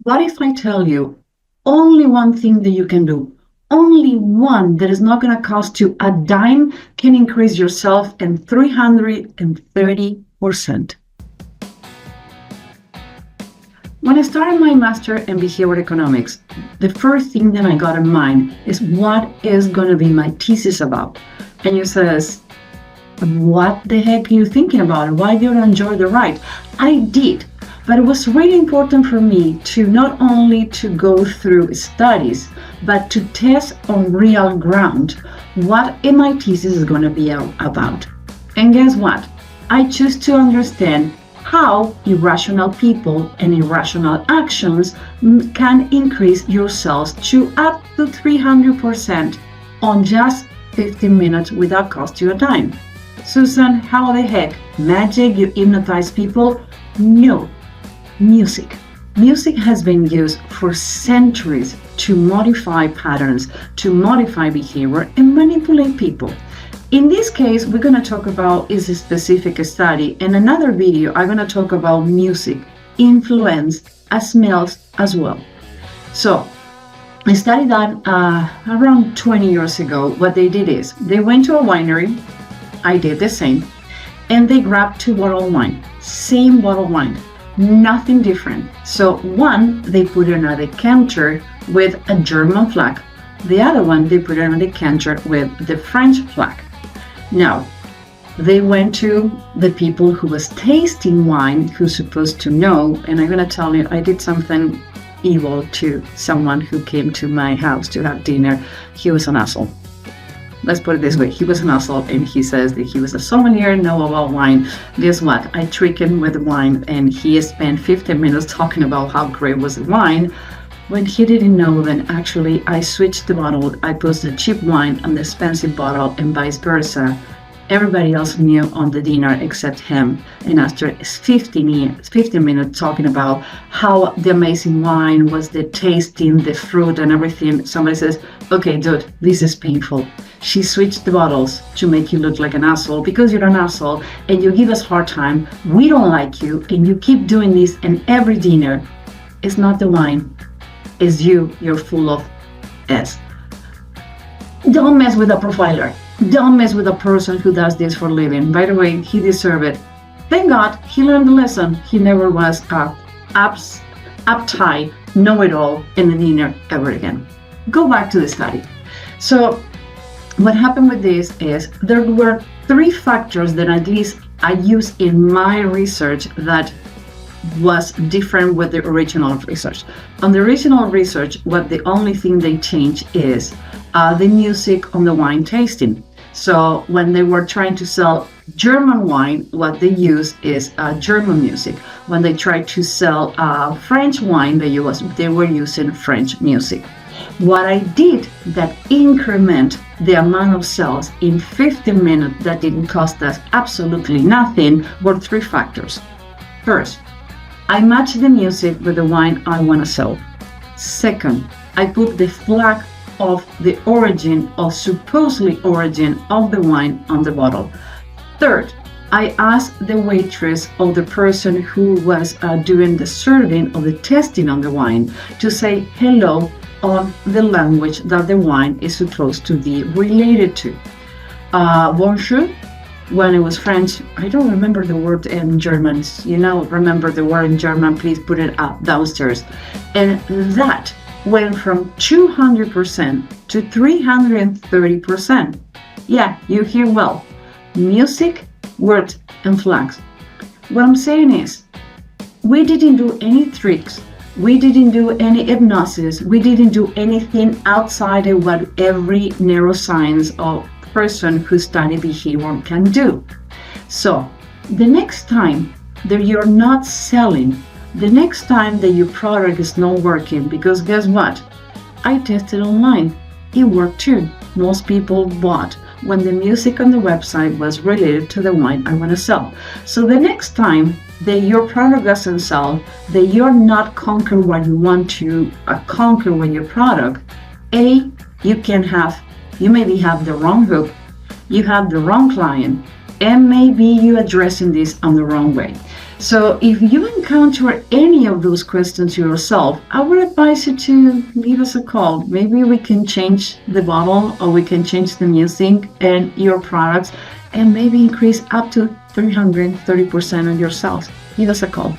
What if I tell you only one thing that you can do, only one that is not going to cost you a dime, can increase yourself in 330%? When I started my master in behavior economics, the first thing that I got in mind is what is going to be my thesis about. And you says, what the heck are you thinking about? Why do you enjoy the ride? I did, but it was really important for me to not only to go through studies, but to test on real ground what my thesis is going to be about. And guess what? I choose to understand how irrational people and irrational actions can increase your sales to up to 300% on just 15 minutes without cost you a dime. Susan, how the heck? Magic, you hypnotize people? No. Music. Music has been used for centuries to modify patterns, to modify behavior, and manipulate people. In this case, we're going to talk about is a specific study. In another video, I'm going to talk about music, influence, as smells as well. So, I studied that around 20 years ago. What they did is they went to a winery. I did the same. And they grabbed 2 bottles of wine. Same bottle of wine. Nothing different. So one, they put it on a decanter with a German flag. The other one, they put it on a decanter with the French flag. Now, they went to the people who was tasting wine, who's supposed to know, and I'm going to tell you, I did something evil to someone who came to my house to have dinner. He was an asshole. Let's put it this way. He was an asshole, and he says that he was a sommelier, know about wine. Guess what? I tricked him with wine, and he spent 15 minutes talking about how great was the wine, when he didn't know that actually I switched the bottle. I put the cheap wine on the expensive bottle and vice versa. Everybody else knew on the dinner except him. And after 15 minutes talking about how the amazing wine was, the tasting, the fruit and everything, somebody says, okay, dude, this is painful. She switched the bottles to make you look like an asshole because you're an asshole and you give us a hard time. We don't like you and you keep doing this in every dinner. It's not the wine. It's you. You're full of S. Don't mess with a profiler. Don't mess with a person who does this for a living. By the way, he deserved it. Thank God he learned the lesson. He never was uptight, know-it-all in the dinner ever again. Go back to the study. So what happened with this is there were 3 factors that at least I used in my research that was different with the original research. On the original research, what the only thing they changed is the music on the wine tasting. So when they were trying to sell German wine, what they use is German music. When they tried to sell French wine, they were using French music. What I did that increment the amount of sales in 15 minutes that didn't cost us absolutely nothing were 3 factors. First, I matched the music with the wine I want to sell. Second, I put the flag of the origin or supposedly origin of the wine on the bottle. Third, I asked the waitress or the person who was doing the serving or the testing on the wine to say hello on the language that the wine is supposed to be related to. Bonjour, when it was French, I don't remember the word in German. Remember the word in German, please put it up downstairs. And that went from 200% to 330%. Yeah, you hear well. Music, words, and flags. What I'm saying is, we didn't do any tricks. We didn't do any hypnosis. We didn't do anything outside of what every neuroscience or person who study behavior can do. So the next time that you're not selling, the next time that your product is not working, because guess what? I tested online. It worked too. Most people bought when the music on the website was related to the wine I want to sell. So the next time that your product doesn't sell, that you're not conquer what you want to conquer with your product, you maybe have the wrong hook, you have the wrong client, and maybe you're addressing this on the wrong way. So if you encounter any of those questions yourself, I would advise you to leave us a call. Maybe we can change the bottle, or we can change the music and your products, and maybe increase up to 330% on your sales. Give us a call.